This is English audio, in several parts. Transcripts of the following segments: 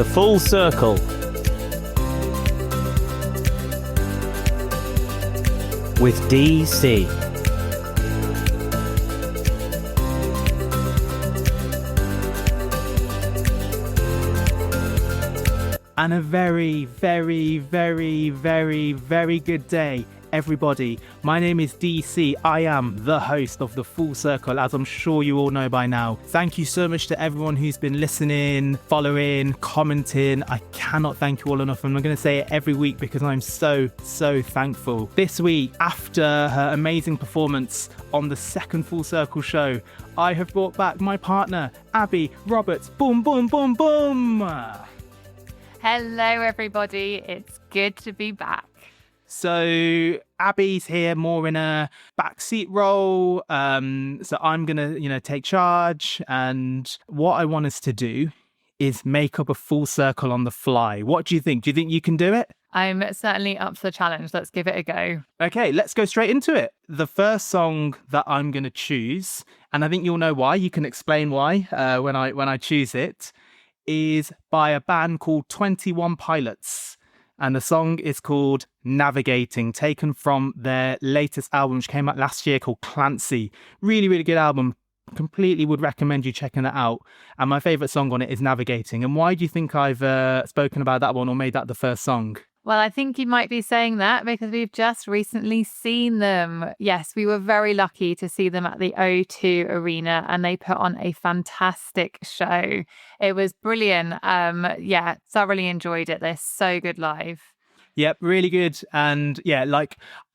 The Full Circle. With DC. And a very, very, very, very, very good day, everybody. My name is DC. I am the host of The Full Circle, as I'm sure you all know by now. Thank you so much to everyone who's been listening, following, commenting. I cannot thank you all enough. I'm going to say it every week because I'm so thankful. This week, after her amazing performance on the second Full Circle show, I have brought back my partner, Abi Roberts. Boom, boom, boom, boom. Hello, everybody. It's good to be back. So Abby's here more in a backseat role. So I'm going to, take charge. And what I want us to do is make up a full circle on the fly. What do you think? Do you think you can do it? I'm certainly up for the challenge. Let's give it a go. Okay, let's go straight into it. The first song that I'm going to choose, and I think you'll know why. You can explain why when I choose it. Is by a band called 21 Pilots, and the song is called Navigating, taken from their latest album, which came out last year, called Clancy. Really good album. Completely would recommend you checking that out. And my favorite song on it is Navigating. And why do you think I've spoken about that one or made that the first song? Well, I think you might be saying that because we've just recently seen them. Yes, we were very lucky to see them at the O2 Arena, and they put on a fantastic show. It was brilliant. Thoroughly enjoyed it. They're so good live. Yep, really good. And yeah,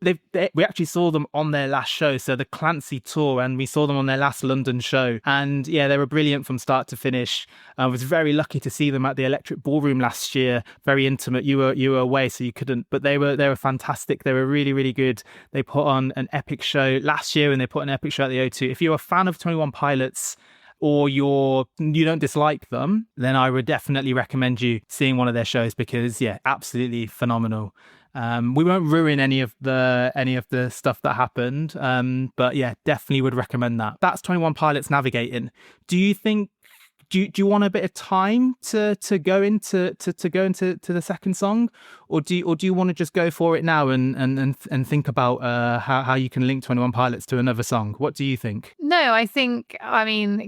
we actually saw them on their last show, so the Clancy tour, and we saw them on their last London show. And yeah, they were brilliant from start to finish. I was very lucky to see them at the Electric Ballroom last year. Very intimate. You were away, so you couldn't. But they were fantastic. They were really good. They put on an epic show last year, and they put an epic show at the O2. If you're a fan of 21 Pilots, or you don't dislike them, then I would definitely recommend you seeing one of their shows because, yeah, absolutely phenomenal. We won't ruin any of the stuff that happened, but yeah, definitely would recommend that. That's 21 Pilots Navigating. Do you think? Do you want a bit of time to go into the second song, or do you want to just go for it now and think about how you can link 21 Pilots to another song? What do you think? No, I think,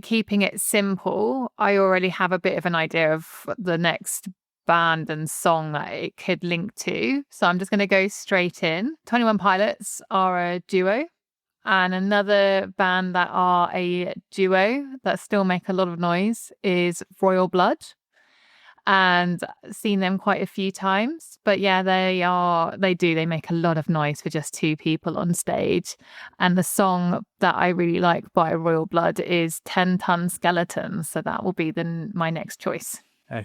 keeping it simple, I already have a bit of an idea of the next band and song that it could link to. So I'm just going to go straight in. 21 Pilots are a duo. And another band that are a duo that still make a lot of noise is Royal Blood. And seen them quite a few times. But yeah, they make a lot of noise for just two people on stage. And the song that I really like by Royal Blood is 10-Ton Skeleton. So that will be my next choice.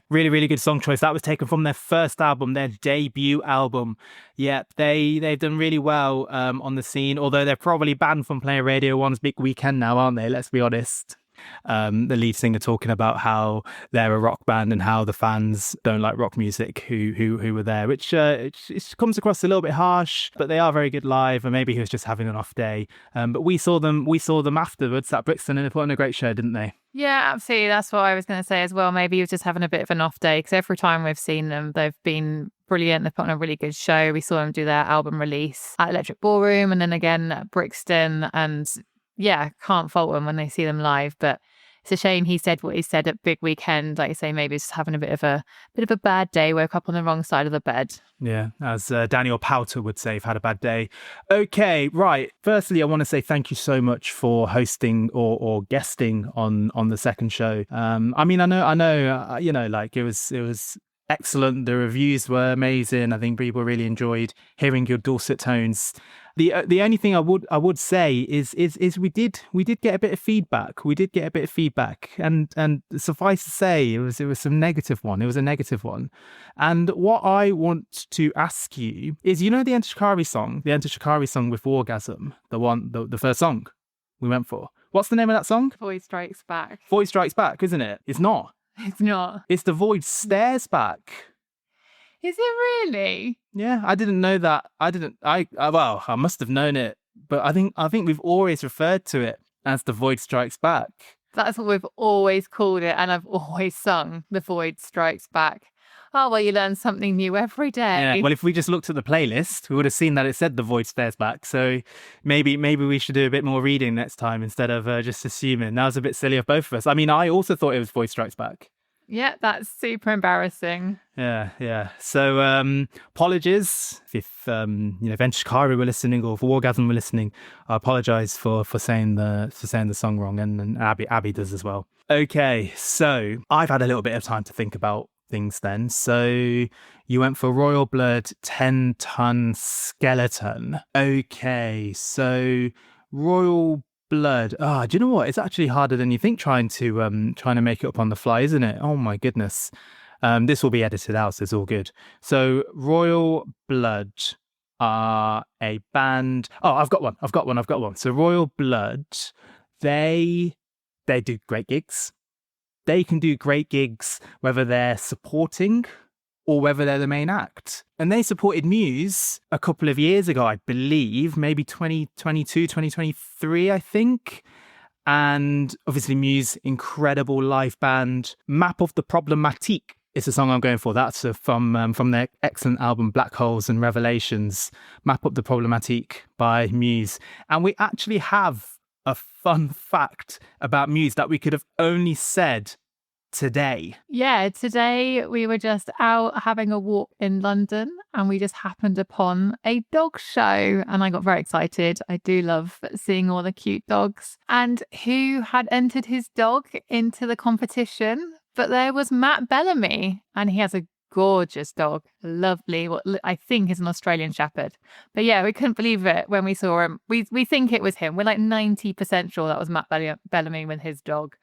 Really good song choice. That was taken from their first album, their debut album. Yeah, they've done really well on the scene, although they're probably banned from playing Radio 1's Big Weekend now, aren't they? Let's be honest. The lead singer talking about how they're a rock band and how the fans don't like rock music who were there, which it comes across a little bit harsh, but they are very good live, and maybe he was just having an off day. But we saw them afterwards at Brixton, and they put on a great show, didn't they? Yeah, absolutely. That's what I was going to say as well. Maybe he was just having a bit of an off day, because every time we've seen them, they've been brilliant. They've put on a really good show. We saw them do their album release at Electric Ballroom, and then again at Brixton, and yeah, can't fault them when they see them live. But it's a shame he said what he said at Big Weekend. Like you say, maybe just having a bit of a bad day, woke up on the wrong side of the bed. Yeah, as Daniel Powter would say, I've had a bad day. Okay, right. Firstly, I want to say thank you so much for hosting or guesting on the second show. I know, it was excellent. The reviews were amazing. I think people really enjoyed hearing your dulcet tones. The only thing I would say is we did get a bit of feedback. We did get a bit of feedback, and suffice to say, it was some negative one. It was a negative one. And what I want to ask you is, the Enter Shikari song with Orgasm, the first song we went for. What's the name of that song? Void Strikes Back. Void Strikes Back, isn't it? It's not. It's not. It's the Void Stares Back. Is it really? Yeah, I didn't know that. I must have known it, but I think we've always referred to it as the Void Strikes Back. That's what we've always called it, and I've always sung The Void Strikes Back. Oh, well, you learn something new every day. Yeah. Well, if we just looked at the playlist, we would have seen that it said The Void Stares Back. So maybe we should do a bit more reading next time instead of just assuming. That was a bit silly of both of us. I mean, I also thought it was Void Strikes Back. Yeah, that's super embarrassing. Yeah. So apologies if Ventuskari were listening or if Wargasm were listening. I apologize for saying the song wrong, and Abby does as well. Okay, so I've had a little bit of time to think about things then. So you went for Royal Blood 10-ton skeleton. Okay, so Royal Blood. Do you know what? It's actually harder than you think trying to make it up on the fly, isn't it? Oh my goodness. This will be edited out, so it's all good. So Royal Blood are a band. Oh, I've got one. So Royal Blood, they do great gigs. They can do great gigs whether they're supporting or whether they're the main act. And they supported Muse a couple of years ago, I believe, maybe 2022, 2023, I think. And obviously Muse, incredible live band. Map of the Problematique is the song I'm going for. That's from their excellent album Black Holes and Revelations. Map of the Problematique by Muse. And we actually have a fun fact about Muse that we could have only said today. Yeah, today we were just out having a walk in London and we just happened upon a dog show and I got very excited. I do love seeing all the cute dogs. And who had entered his dog into the competition? But there was Matt Bellamy, and he has a gorgeous dog. Lovely. What I think is an Australian Shepherd. But yeah, we couldn't believe it when we saw him. We think it was him. We're like 90% sure that was Matt Bellamy with his dog.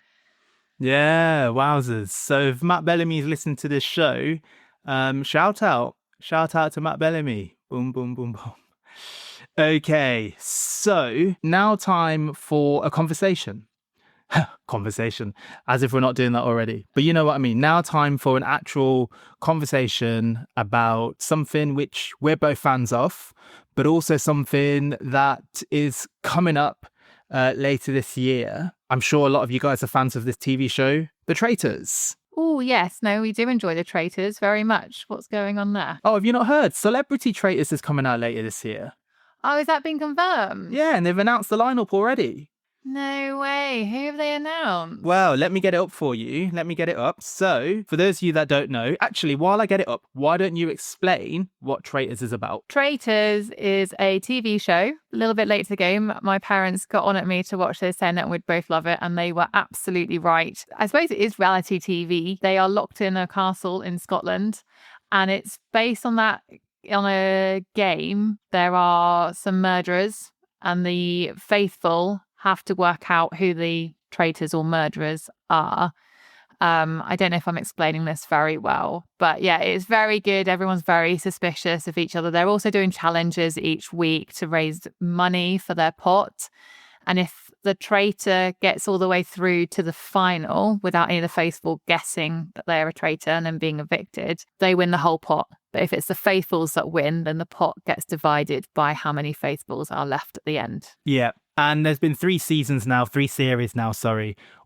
Yeah, wowzers. So if Matt Bellamy's listened to this show, shout out to Matt Bellamy. Boom, boom, boom, boom. Okay, so now time for a conversation. Conversation, as if we're not doing that already. But you know what I mean. Now time for an actual conversation about something which we're both fans of, but also something that is coming up later this year. I'm sure a lot of you guys are fans of this TV show, The Traitors. Oh, yes. No, we do enjoy The Traitors very much. What's going on there? Oh, have you not heard? Celebrity Traitors is coming out later this year. Oh, has that been confirmed? Yeah, and they've announced the lineup already. No way. Who have they announced? Well, let me get it up for you. Let me get it up. So, for those of you that don't know, actually, while I get it up, why don't you explain what Traitors is about? Traitors is a TV show. A little bit late to the game. My parents got on at me to watch this saying that we'd both love it, and they were absolutely right. I suppose it is reality TV. They are locked in a castle in Scotland, and it's based on a game. There are some murderers, and the faithful have to work out who the traitors or murderers are. I don't know if I'm explaining this very well, but yeah, it's very good. Everyone's very suspicious of each other. They're also doing challenges each week to raise money for their pot. And if the traitor gets all the way through to the final without any of the faithful guessing that they're a traitor and then being evicted, they win the whole pot. But if it's the faithfuls that win, then the pot gets divided by how many faithfuls are left at the end. Yeah. And there's been three series now,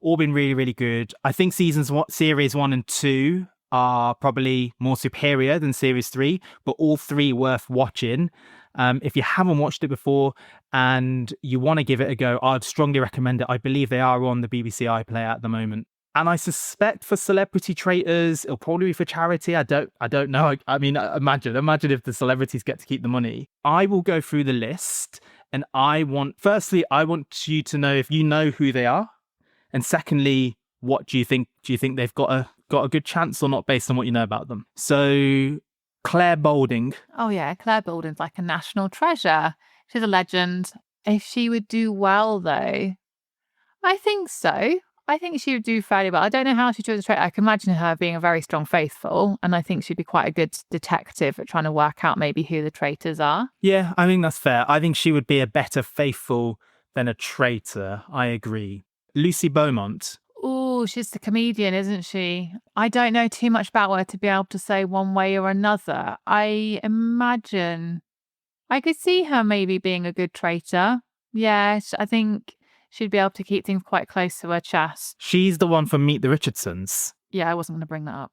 all been really, really good. I think series 1 and 2 are probably more superior than series 3, but all three worth watching. If you haven't watched it before and you want to give it a go, I'd strongly recommend it. I believe they are on the BBC iPlayer at the moment. And I suspect for Celebrity Traitors, it'll probably be for charity. I don't know. I mean, imagine if the celebrities get to keep the money. I will go through the list. And I want you to know if you know who they are. And secondly, what do you think? Do you think they've got a good chance or not based on what you know about them? So Claire Balding. Oh yeah, Claire Balding's like a national treasure. She's a legend. If she would do well though, I think so. I think she would do fairly well. I don't know how she does a traitor. I can imagine her being a very strong faithful, and I think she'd be quite a good detective at trying to work out maybe who the traitors are. Yeah, I think that's fair. I think she would be a better faithful than a traitor. I agree. Lucy Beaumont. Oh, she's the comedian, isn't she? I don't know too much about her to be able to say one way or another. I imagine I could see her maybe being a good traitor. Yeah, I think She'd be able to keep things quite close to her chest. She's the one from Meet the Richardsons. Yeah, I wasn't going to bring that up.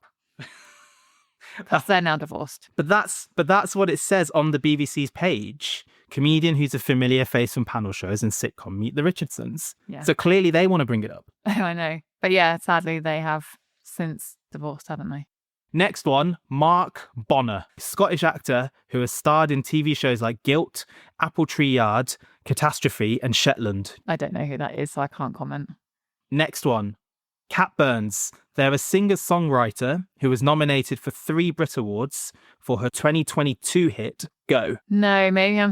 Because they're now divorced. But that's what it says on the BBC's page. Comedian who's a familiar face from panel shows and sitcom Meet the Richardsons. Yeah. So clearly they want to bring it up. I know. But yeah, sadly they have since divorced, haven't they? Next one, Mark Bonner, Scottish actor who has starred in TV shows like Guilt, Apple Tree Yard, Catastrophe and Shetland. I don't know who that is, so I can't comment. Next one, Cat Burns. They're a singer-songwriter who was nominated for 3 Brit Awards for her 2022 hit, Go. No, maybe I'm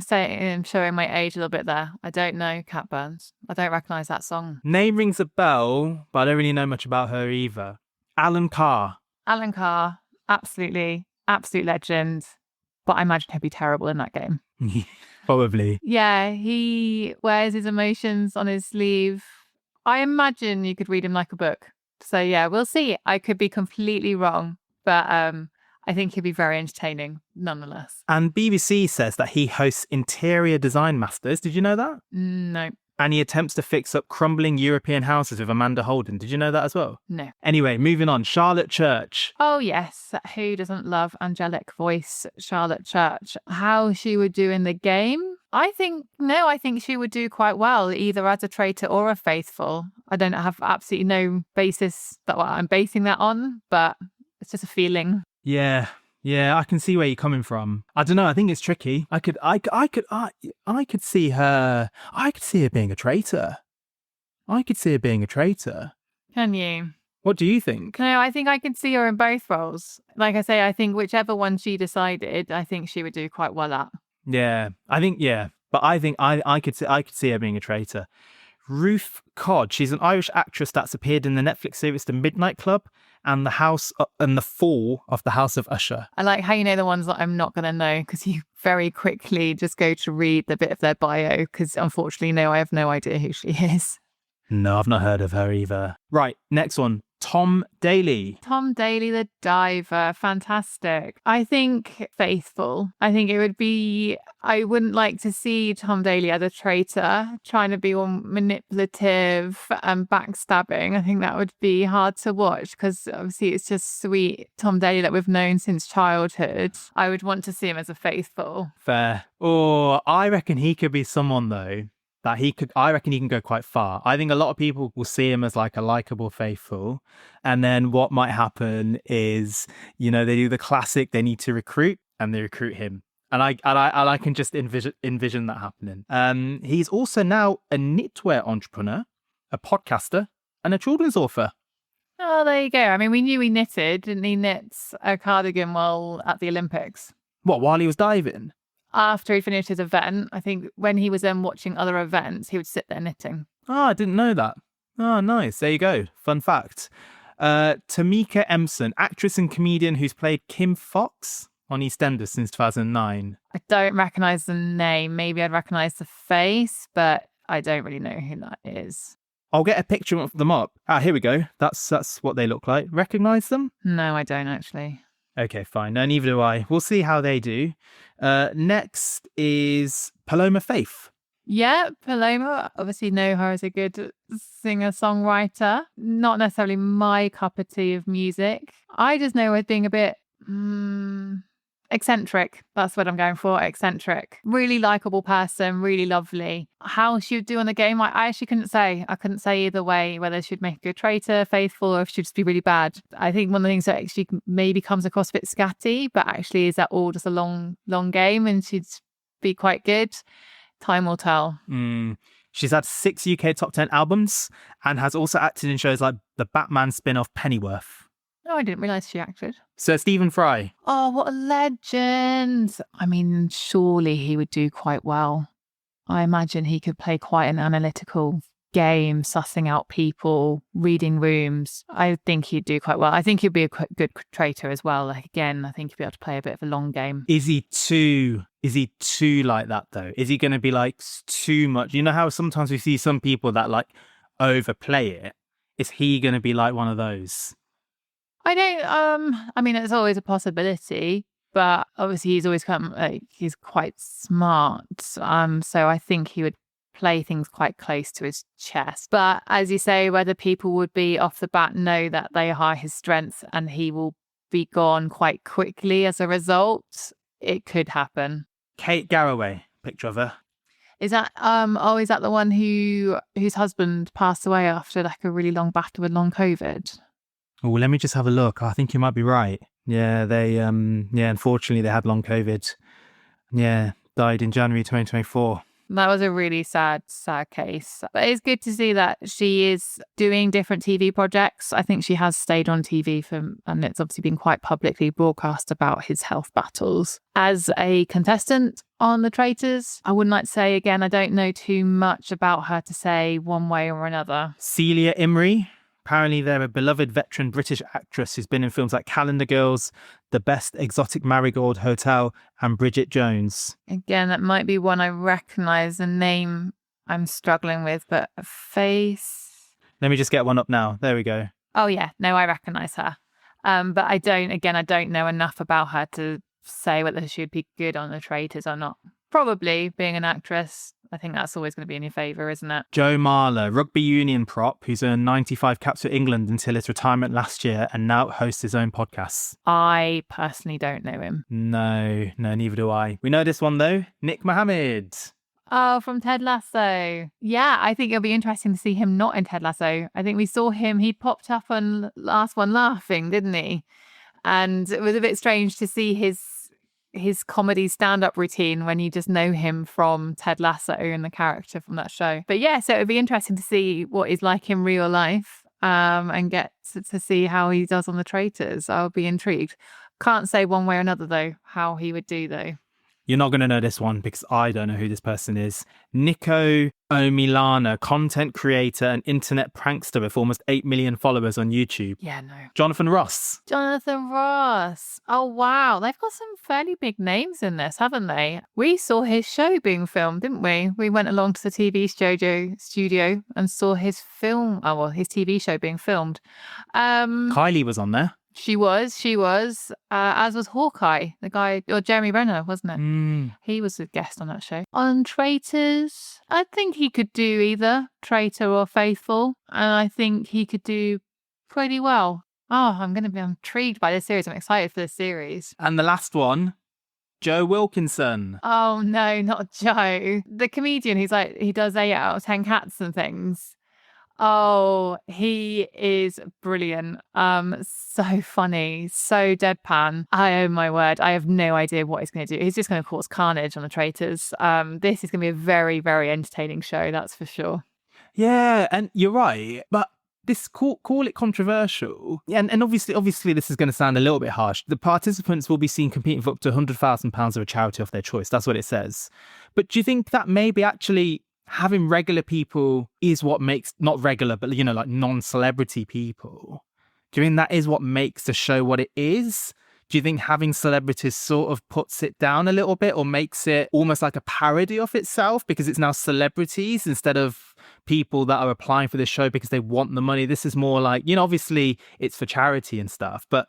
showing my age a little bit there. I don't know Cat Burns. I don't recognise that song. Name rings a bell, but I don't really know much about her either. Alan Carr. Alan Carr, absolute legend. But I imagine he'd be terrible in that game. Probably. Yeah, he wears his emotions on his sleeve. I imagine you could read him like a book. So yeah, we'll see. I could be completely wrong, but I think he'd be very entertaining nonetheless. And BBC says that he hosts Interior Design Masters. Did you know that? No. And he attempts to fix up crumbling European houses with Amanda Holden. Did you know that as well? No. Anyway, moving on. Charlotte Church. Oh, yes. Who doesn't love angelic voice Charlotte Church? How she would do in the game? I think she would do quite well, either as a traitor or a faithful. I don't have absolutely no basis that I'm basing that on, but it's just a feeling. Yeah, I can see where you're coming from. I don't know. I think it's tricky. I could see her. I could see her being a traitor. Can you? What do you think? No, I think I can see her in both roles. Like I say, I think whichever one she decided, I think she would do quite well at. Yeah, I think but I think I could see her being a traitor. Ruth Codd. She's an Irish actress that's appeared in the Netflix series The Midnight Club and the Fall of the House of Usher. I like how you know the ones that I'm not going to know because you very quickly just go to read the bit of their bio because unfortunately, no, I have no idea who she is. No, I've not heard of her either. Right, next one. Tom Daly. Tom Daly, the diver. Fantastic. I think faithful. I think I wouldn't like to see Tom Daly as a traitor, trying to be all manipulative and backstabbing. I think that would be hard to watch because obviously it's just sweet Tom Daly that we've known since childhood. I would want to see him as a faithful. Fair. Or I reckon he could be someone though. I reckon he can go quite far. I think a lot of people will see him as like a likable faithful. And then what might happen is, they do the classic, they need to recruit and they recruit him. And I can just envision that happening. He's also now a knitwear entrepreneur, a podcaster and a children's author. Oh, there you go. I mean, we knew he knitted. Didn't he knit a cardigan while at the Olympics? What, while he was diving? After he finished his event, I think when he was watching other events, he would sit there knitting. Oh, I didn't know that. Oh, nice. There you go. Fun fact. Tamika Empson, actress and comedian who's played Kim Fox on EastEnders since 2009. I don't recognise the name. Maybe I'd recognise the face, but I don't really know who that is. I'll get a picture of them up. Here we go. That's what they look like. Recognise them? No, I don't actually. Okay, fine. No, neither do I. We'll see how they do. Next is Paloma Faith. Yeah, Paloma. Obviously know her as a good singer-songwriter. Not necessarily my cup of tea of music. I just know her as being a bit eccentric. That's what I'm going for. Eccentric. Really likable person. Really lovely. How she would do on the game, I actually couldn't say. I couldn't say either way whether she'd make a good traitor, faithful, or if she'd just be really bad. I think one of the things that actually maybe comes across a bit scatty, but actually is that all just a long game and she'd be quite good. Time will tell. She's had 6 UK top 10 albums and has also acted in shows like the Batman spin-off Pennyworth. Oh, I didn't realise she acted. Sir Stephen Fry. Oh, what a legend. I mean, surely he would do quite well. I imagine he could play quite an analytical game, sussing out people, reading rooms. I think he'd do quite well. I think he'd be a good traitor as well. Like, again, I think he'd be able to play a bit of a long game. Is he too like that though? Is he going to be like too much? You know how sometimes we see some people that like overplay it? Is he going to be like one of those? I don't, I mean, it's always a possibility, but obviously he's always he's quite smart. So I think he would play things quite close to his chest. But as you say, whether people would be off the bat know that they are his strengths and he will be gone quite quickly as a result, it could happen. Kate Garraway, picture of her. Is that is that the one whose husband passed away after like a really long battle with long COVID? Oh, let me just have a look. I think you might be right. Yeah, they unfortunately they had long COVID. Yeah, died in January 2024. That was a really sad case. But it's good to see that she is doing different TV projects. I think she has stayed on TV and it's obviously been quite publicly broadcast about his health battles. As a contestant on The Traitors, I wouldn't like to say again, I don't know too much about her to say one way or another. Celia Imrie. Apparently they're a beloved veteran British actress who's been in films like Calendar Girls, The Best Exotic Marigold Hotel, and Bridget Jones. Again, that might be one I recognise. The name I'm struggling with, but a face. Let me just get one up now. There we go. Oh yeah, no, I recognise her. But I don't know enough about her to say whether she would be good on The Traitors or not. Probably, being an actress, I think that's always going to be in your favour, isn't it? Joe Marler, rugby union prop, who's earned 95 caps for England until his retirement last year and now hosts his own podcasts. I personally don't know him. No, neither do I. We know this one though, Nick Mohammed. Oh, from Ted Lasso. Yeah, I think it'll be interesting to see him not in Ted Lasso. I think we saw him, he popped up on Last One Laughing, didn't he? And it was a bit strange to see his comedy stand-up routine when you just know him from Ted Lasso and the character from that show. But yeah, so it would be interesting to see what he's like in real life and get to see how he does on The Traitors. I'll be intrigued. Can't say one way or another, though, how he would do, though. You're not going to know this one because I don't know who this person is. Nico Omilana, content creator and internet prankster with almost 8 million followers on YouTube. Yeah, no. Jonathan Ross. Jonathan Ross. Oh, wow. They've got some fairly big names in this, haven't they? We saw his show being filmed, didn't we? We went along to the TV studio and saw his his TV show being filmed. Kylie was on there. She was, as was Hawkeye, the guy, or Jeremy Renner, wasn't it? He was a guest on that show. On Traitors, I think he could do either Traitor or Faithful, and I think he could do pretty well. Oh, I'm intrigued by this series. I'm excited for this series. And the last one, Joe Wilkinson. Oh no, not Joe. The comedian who's like, he does 8 out of 10 cats and things. Oh, he is brilliant. So funny, so deadpan. Oh my word, I have no idea what he's going to do. He's just going to cause carnage on The Traitors. This is going to be a very, very entertaining show, that's for sure. Yeah, and you're right, but this call it controversial. And obviously this is going to sound a little bit harsh. The participants will be seen competing for up to £100,000 of a charity of their choice. That's what it says. But do you think that maybe actually having regular people is what makes, not regular, but, you know, like non-celebrity people, do you think that is what makes the show what it is? Do you think having celebrities sort of puts it down a little bit or makes it almost like a parody of itself because it's now celebrities instead of people that are applying for this show because they want the money? This is more like, you know, obviously it's for charity and stuff, but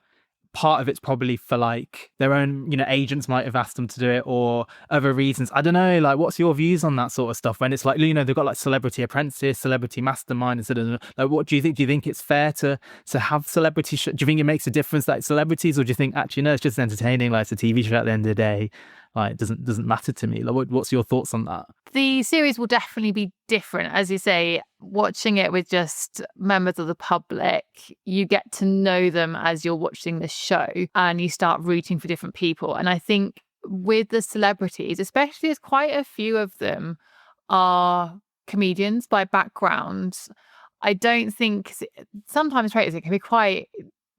part of it's probably for like their own, you know, agents might have asked them to do it or other reasons. I don't know, like what's your views on that sort of stuff when it's like, you know, they've got like Celebrity Apprentice, Celebrity Mastermind instead of like, what do you think? Do you think it's fair to have celebrity do you think it makes a difference like celebrities, or do you think actually no, it's just entertaining, like it's a TV show at the end of the day, like it doesn't matter to me? Like what's your thoughts on that? The series will definitely be different. As you say, watching it with just members of the public, you get to know them as you're watching the show and you start rooting for different people. And I think with the celebrities, especially as quite a few of them are comedians by background, I don't think, sometimes Traitors, it can be quite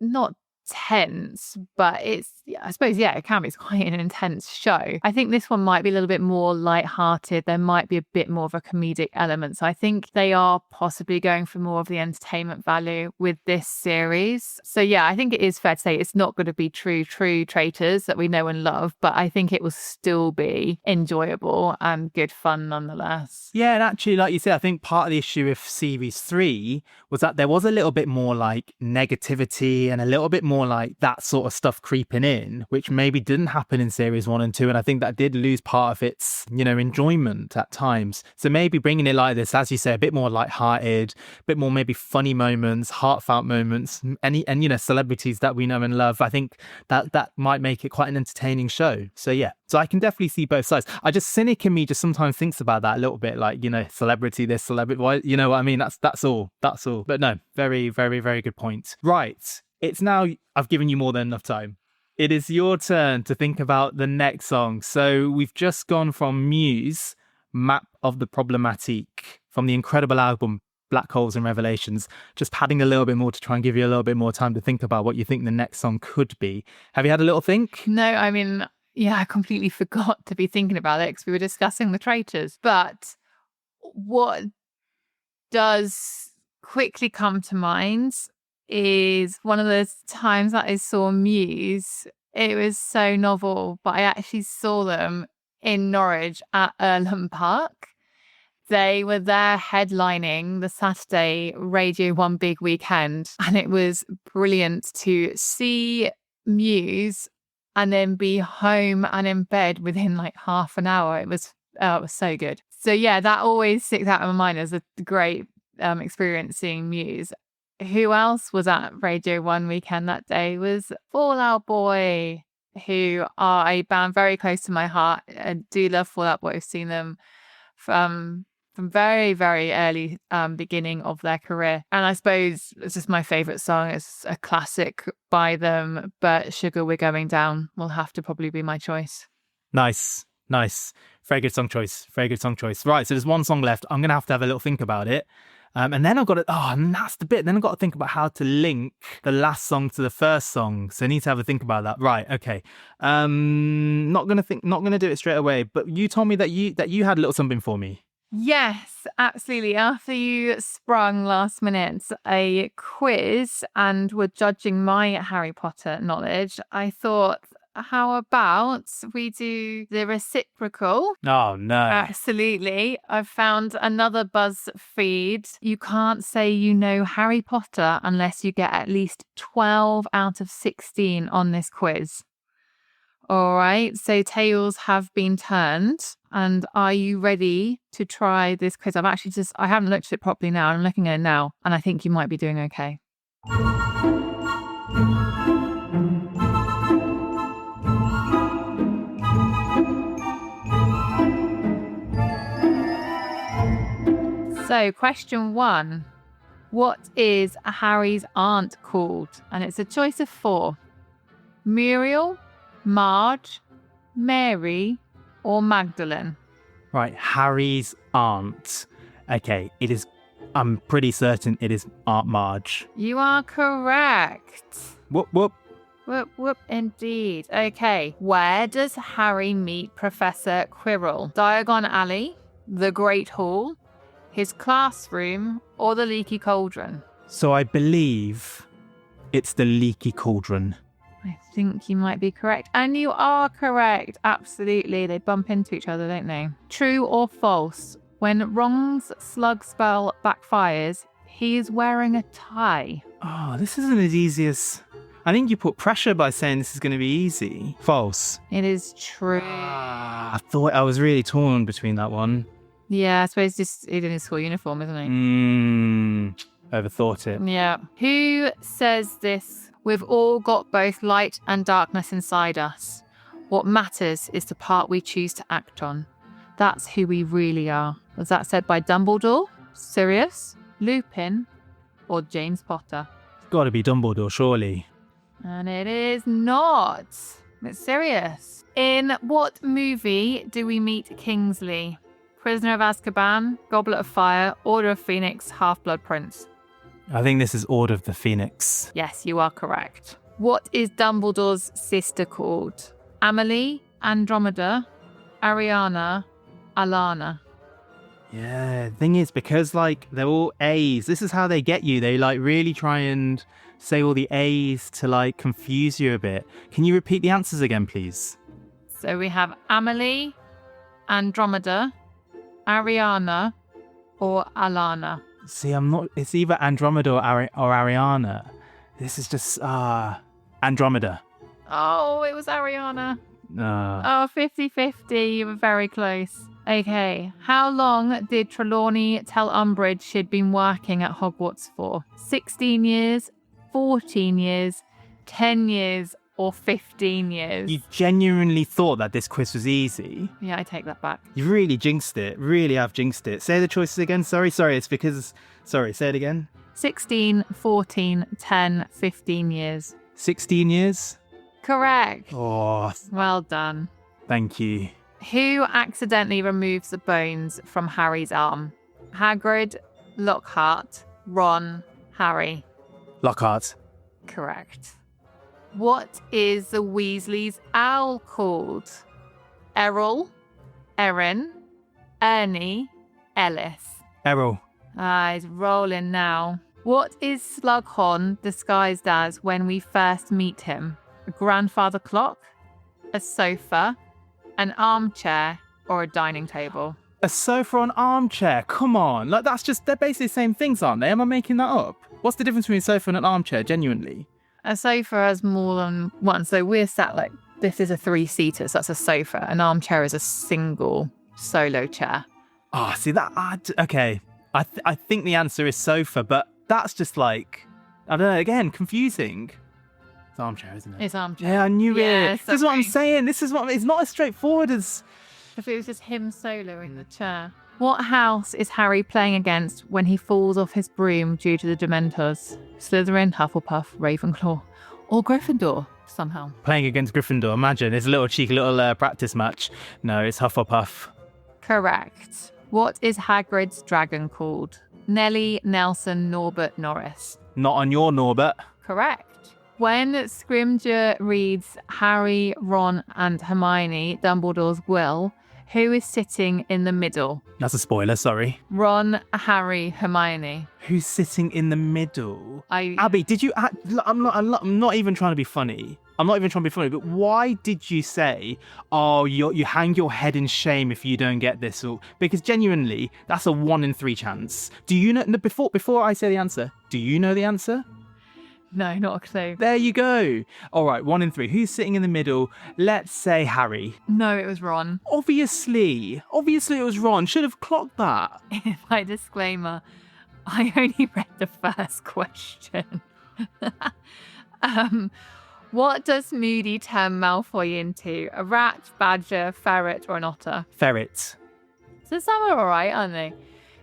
not tense, but I suppose it can be. It's quite an intense show. I think this one might be a little bit more light-hearted. There might be a bit more of a comedic element. So I think they are possibly going for more of the entertainment value with this series. So yeah, I think it is fair to say it's not going to be true Traitors that we know and love, but I think it will still be enjoyable and good fun nonetheless. Yeah, and actually, like you said, I think part of the issue with series 3 was that there was a little bit more like negativity and a little bit more more like that sort of stuff creeping in, which maybe didn't happen in series 1 and 2. And I think that did lose part of its, enjoyment at times. So maybe bringing it like this, as you say, a bit more lighthearted, a bit more maybe funny moments, heartfelt moments, and celebrities that we know and love. I think that might make it quite an entertaining show. So yeah, so I can definitely see both sides. Cynic in me just sometimes thinks about that a little bit, like, celebrity this, celebrity, why, you know what I mean? That's all. But no, very, very, very good point. Right. It's now, I've given you more than enough time. It is your turn to think about the next song. So we've just gone from Muse, Map of the Problematique, from the incredible album Black Holes and Revelations, just padding a little bit more to try and give you a little bit more time to think about what you think the next song could be. Have you had a little think? No, I mean, yeah, I completely forgot to be thinking about it because we were discussing the Traitors. But what does quickly come to mind is one of those times that I saw Muse. It was so novel, but I actually saw them in Norwich at Earlham Park. They were there headlining the Saturday Radio 1 Big Weekend, and it was brilliant to see Muse and then be home and in bed within like half an hour. It was so good. So yeah, that always sticks out in my mind as a great experience seeing Muse. Who else was at Radio 1 Weekend that day was Fall Out Boy, who are a band very close to my heart. I do love Fall Out Boy. I've seen them from very, very early beginning of their career. And I suppose it's just my favourite song. It's a classic by them, but Sugar We're Going Down will have to probably be my choice. Nice. Very good song choice. Right, so there's one song left. I'm going to have a little think about it. And then I've got to, and that's the bit. Then I've got to think about how to link the last song to the first song. So I need to have a think about that. Right, okay. Not going to do it straight away. But you told me that you had a little something for me. Yes, absolutely. After you sprung last minute a quiz and were judging my Harry Potter knowledge, I thought, how about we do the reciprocal? Oh, no. Absolutely. I've found another BuzzFeed. You can't say you know Harry Potter unless you get at least 12 out of 16 on this quiz. All right, so tables have been turned. And are you ready to try this quiz? I haven't looked at it properly now. I'm looking at it now, and I think you might be doing okay. So, question 1. What is Harry's aunt called? And it's a choice of 4. Muriel, Marge, Mary, or Magdalene? Right, Harry's aunt. Okay, I'm pretty certain it is Aunt Marge. You are correct. Whoop, whoop. Whoop, whoop, indeed. Okay, where does Harry meet Professor Quirrell? Diagon Alley, the Great Hall, his classroom, or the Leaky Cauldron? So I believe it's the Leaky Cauldron. I think you might be correct. And you are correct. Absolutely. They bump into each other, don't they? True or false? When Ron's slug spell backfires, he is wearing a tie. Oh, this isn't as easy as... I think you put pressure by saying this is going to be easy. False. It is true. I thought I was really torn between that one. Yeah, I suppose just he's in his school uniform, isn't he? Overthought it. Yeah. Who says this? We've all got both light and darkness inside us. What matters is the part we choose to act on. That's who we really are. Was that said by Dumbledore, Sirius, Lupin, or James Potter? It's got to be Dumbledore, surely. And it is not. It's Sirius. In what movie do we meet Kingsley? Prisoner of Azkaban, Goblet of Fire, Order of Phoenix, Half-Blood Prince. I think this is Order of the Phoenix. Yes, you are correct. What is Dumbledore's sister called? Amelie, Andromeda, Ariana, Alana. Yeah, the thing is, because they're all A's, this is how they get you. They really try and say all the A's to confuse you a bit. Can you repeat the answers again, please? So we have Amelie, Andromeda, Ariana, or Alana. See, it's either Andromeda or Ariana. This is just, Andromeda. Oh, it was Ariana. Uh, Oh, 50-50. You were very close. Okay. How long did Trelawney tell Umbridge she'd been working at Hogwarts for? 16 years, 14 years, 10 years, or 15 years? You genuinely thought that this quiz was easy. Yeah, I take that back. You really jinxed it. Really have jinxed it. Say the choices again. Sorry. It's because... Sorry, say it again. 16, 14, 10, 15 years. 16 years? Correct. Oh, Well done. thank you. Who accidentally removes the bones from Harry's arm? Hagrid, Lockhart, Ron, Harry. Lockhart. Correct. What is the Weasleys' owl called? Errol, Erin, Ernie, Ellis. Errol. He's rolling now. What is Slughorn disguised as when we first meet him? A grandfather clock, a sofa, an armchair, or a dining table? A sofa or an armchair? Come on. Like, they're basically the same things, aren't they? Am I making that up? What's the difference between a sofa and an armchair, genuinely? A sofa has more than one. So we're sat like, this is a 3-seater, so that's a sofa. An armchair is a single solo chair. Oh, see that? Okay. I think the answer is sofa, but that's just like, I don't know, again, confusing. It's armchair, isn't it? It's armchair. Yeah, I knew Yeah, it. This is what I'm sorry. saying. It's not as straightforward as... If it was just him solo in the chair. What house is Harry playing against when he falls off his broom due to the Dementors? Slytherin, Hufflepuff, Ravenclaw, or Gryffindor somehow? Playing against Gryffindor, imagine. It's a little cheeky little practice match. No, it's Hufflepuff. Correct. What is Hagrid's dragon called? Nellie, Nelson, Norbert, Norris. Not on your Norbert. Correct. When Scrimgeour reads Harry, Ron, and Hermione Dumbledore's will, who is sitting in the middle? That's a spoiler, sorry. Ron, Harry, Hermione. Who's sitting in the middle? I Abby, did you... I'm not even trying to be funny. But why did you say, oh, you hang your head in shame if you don't get this? Or, because genuinely, that's a 1 in 3 chance. Do you know... Before I say the answer, do you know the answer? No, not a clue. There you go. All right, 1 in 3. Who's sitting in the middle? Let's say Harry. No, it was Ron. Obviously it was Ron. Should have clocked that. My disclaimer, I only read the first question. What does Moody turn Malfoy into? A rat, badger, ferret, or an otter? Ferret. So some are all right, aren't they?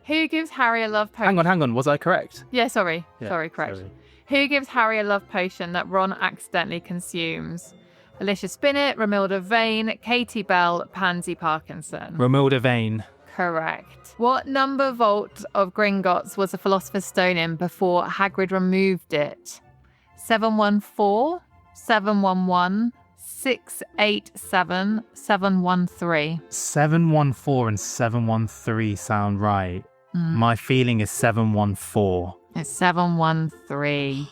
Who gives Harry a love potion? Hang on. Was I correct? Yeah, sorry. Yeah, Sorry, correct. sorry. Who gives Harry a love potion that Ron accidentally consumes? Alicia Spinnet, Romilda Vane, Katie Bell, Pansy Parkinson. Romilda Vane. Correct. What number vault of Gringotts was the Philosopher's Stone in before Hagrid removed it? 714, 711, 687, 713. 714 and 713 sound right. My feeling is 714. It's 713.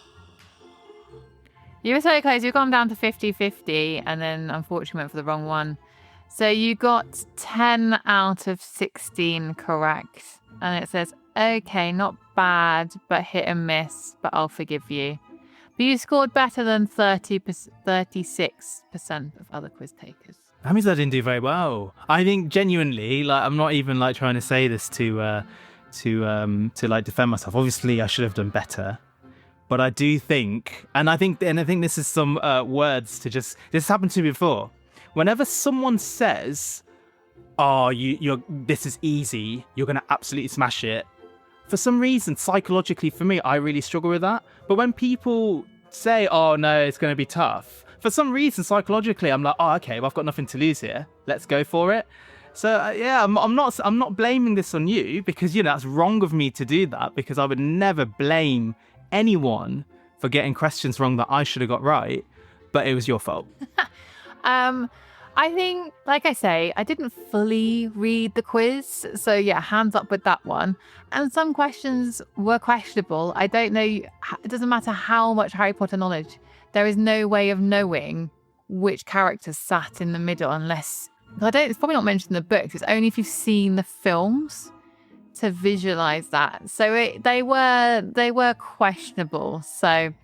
You were so close. You've gone down to 50-50 and then unfortunately went for the wrong one. So you got 10 out of 16 correct. And it says, okay, not bad, but hit and miss, but I'll forgive you. But you scored better than 36% of other quiz takers. That means I didn't do very well. I think genuinely, like, I'm not even like trying to say this to like defend myself. Obviously, I should have done better. But I do think, and I think this is some words to just. This happened to me before. Whenever someone says, "Oh, this is easy. You're gonna absolutely smash it," for some reason, psychologically, for me, I really struggle with that. But when people say, "Oh no, it's gonna be tough," for some reason, psychologically, I'm like, "Oh, okay, well, I've got nothing to lose here. Let's go for it." So yeah, I'm not blaming this on you because that's wrong of me to do that because I would never blame anyone for getting questions wrong that I should have got right, but it was your fault. I think, like I say, I didn't fully read the quiz. So yeah, hands up with that one. And some questions were questionable. I don't know. It doesn't matter how much Harry Potter knowledge. There is no way of knowing which characters sat in the middle unless... It's probably not mentioned in the books. It's only if you've seen the films to visualize that. So they were questionable. So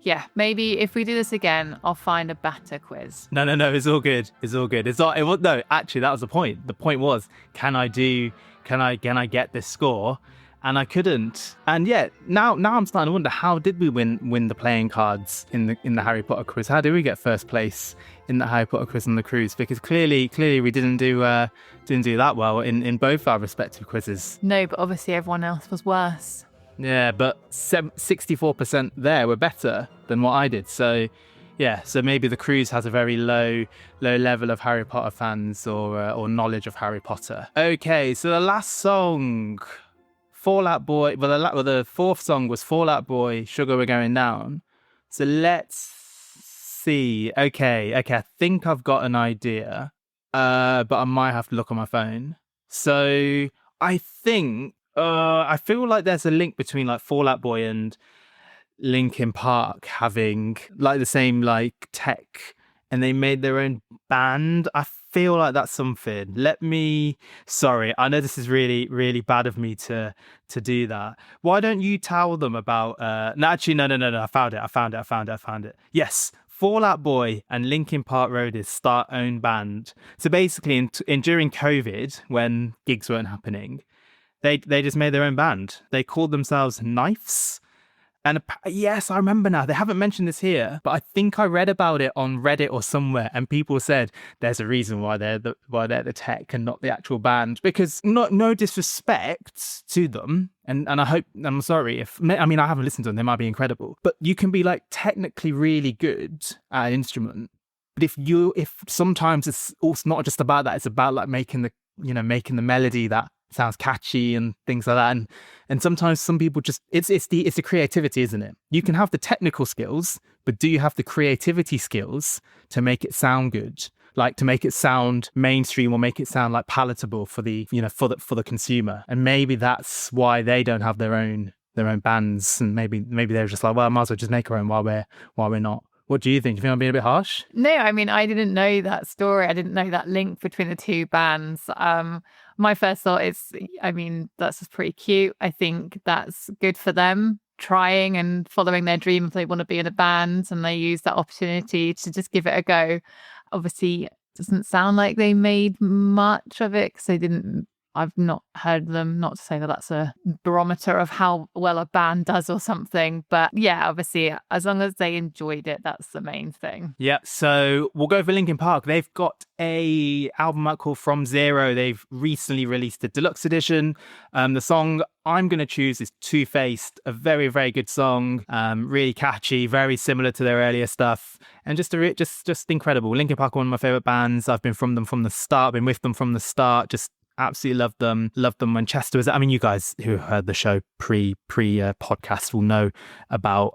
Yeah, maybe if we do this again, I'll find a better quiz. No, it's all good. It's all good. No, actually, that was the point. The point was, can I get this score? And I couldn't. And yet now I'm starting to wonder, how did we win the playing cards in the Harry Potter quiz? How did we get first place in the Harry Potter quiz on the cruise? Because clearly we didn't do that well in both our respective quizzes. No, but obviously everyone else was worse. Yeah, but 64% there were better than what I did. So yeah, so maybe the cruise has a very low level of Harry Potter fans or knowledge of Harry Potter. Okay, so the last song, Fall Out Boy. Well, the fourth song was Fall Out Boy, Sugar We're Going Down. So let's see. Okay, I think I've got an idea, but I might have to look on my phone. So I think I feel like there's a link between like Fall Out Boy and Linkin Park having like the same like tech, and they made their own band. I feel like that's something. Sorry, I know this is really, really bad of me to do that. Why don't you tell them about no, I found it. Yes, Fall Out Boy and Linkin Park Roadies start own band. So basically during COVID, when gigs weren't happening, they just made their own band. They called themselves Knives. And yes, I remember now. They haven't mentioned this here, but I think I read about it on Reddit or somewhere, and people said there's a reason why they're the tech and not the actual band. Because no disrespect to them, and I'm sorry I haven't listened to them. They might be incredible, but you can be like technically really good at an instrument. But if sometimes it's also not just about that, it's about like making the melody that sounds catchy and things like that, and sometimes some people just it's the creativity, isn't it? You can have the technical skills, but do you have the creativity skills to make it sound good, like to make it sound mainstream or make it sound like palatable for the for the consumer? And maybe that's why they don't have their own bands, and maybe they're just like, well, I might as well just make our own while we're not. What do you think? Do you think I'm being a bit harsh? No, I mean, I didn't know that story. I didn't know that link between the two bands. My first thought is, I mean, that's just pretty cute. I think that's good for them, trying and following their dream if they want to be in a band, and they use that opportunity to just give it a go. Obviously, it doesn't sound like they made much of it because I've not heard them, not to say that that's a barometer of how well a band does or something. But yeah, obviously, as long as they enjoyed it, that's the main thing. Yeah, so we'll go for Linkin Park. They've got a album out called From Zero. They've recently released a deluxe edition. The song I'm going to choose is Two-Faced, a very, very good song, really catchy, very similar to their earlier stuff, and just incredible. Linkin Park are one of my favourite bands. I've been from them from the start, been with them from the start, just absolutely loved them when Chester was. I mean, you guys who heard the show pre podcast will know about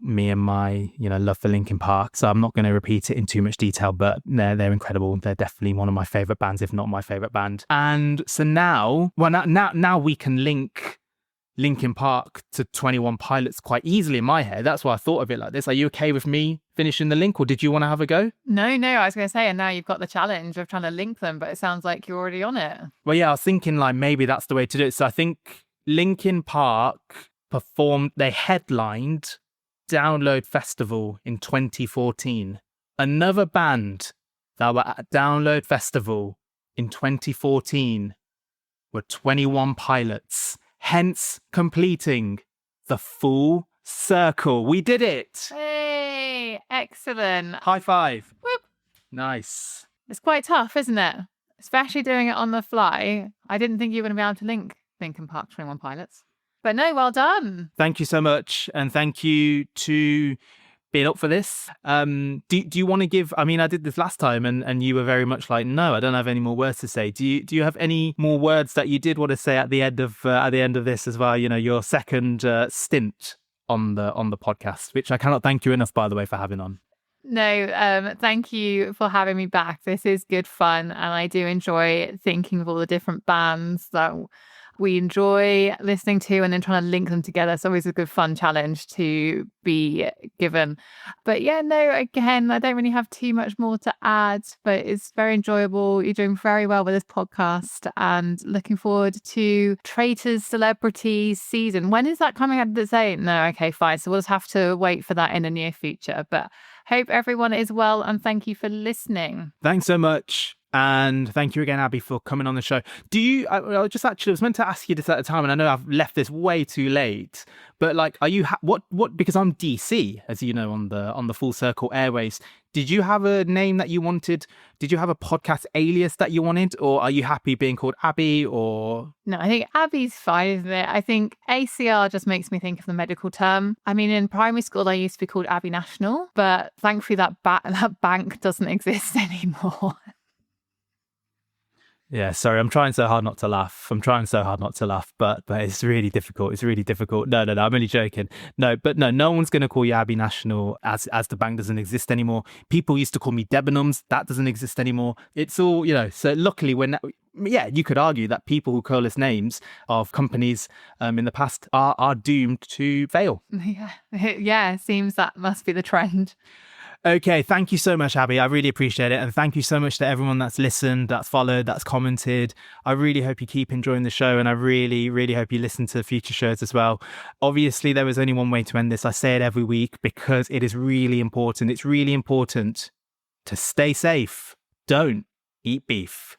me and my love for Linkin Park. So I'm not going to repeat it in too much detail, but they're incredible. They're definitely one of my favorite bands, if not my favorite band. And so now we can link Linkin Park to 21 Pilots quite easily in my head. That's why I thought of it like this. Are you okay with me finishing the link, or did you want to have a go? No, I was going to say, and now you've got the challenge of trying to link them, but it sounds like you're already on it. Well, yeah, I was thinking like maybe that's the way to do it. So I think Linkin Park they headlined Download Festival in 2014. Another band that were at Download Festival in 2014 were 21 Pilots. Hence completing the full circle. We did it. Hey, excellent. High five. Whoop. Nice. It's quite tough, isn't it? Especially doing it on the fly. I didn't think you were going to be able to link Linkin Park 21 Pilots. But no, well done. Thank you so much. And thank you to being up for this. Do you want to give, I mean, I did this last time and you were very much like, no, I don't have any more words to say. Do you have any more words that you did want to say at the end of this as well? Your second stint on the podcast, which I cannot thank you enough, by the way, for having on. No, thank you for having me back. This is good fun, and I do enjoy thinking of all the different bands that we enjoy listening to and then trying to link them together. It's always a good fun challenge to be given. But yeah, no, again, I don't really have too much more to add, but it's very enjoyable. You're doing very well with this podcast and looking forward to Traitors Celebrity season. When is that coming out? Does it? No, okay, fine. So we'll just have to wait for that in the near future. But hope everyone is well and thank you for listening. Thanks so much. And thank you again, Abby, for coming on the show. Do you, I was meant to ask you this at the time, and I know I've left this way too late, but like, are you, because I'm DC, as you know, on the Full Circle Airways, did you have a name that you wanted? Did you have a podcast alias that you wanted? Or are you happy being called Abby or? No, I think Abby's fine, isn't it? I think ACR just makes me think of the medical term. I mean, in primary school, I used to be called Abi National, but thankfully that bank doesn't exist anymore. Yeah, sorry, I'm trying so hard not to laugh. But it's really difficult. No, I'm only joking. No one's going to call you Abi National as the bank doesn't exist anymore. People used to call me Debenhams. That doesn't exist anymore. It's all, so luckily you could argue that people who call us names of companies in the past are doomed to fail. Yeah, seems that must be the trend. Okay, thank you so much, Abby. I really appreciate it. And thank you so much to everyone that's listened, that's followed, that's commented. I really hope you keep enjoying the show, and I really, really hope you listen to future shows as well. Obviously, there is only one way to end this. I say it every week because it is really important. It's really important to stay safe. Don't eat beef.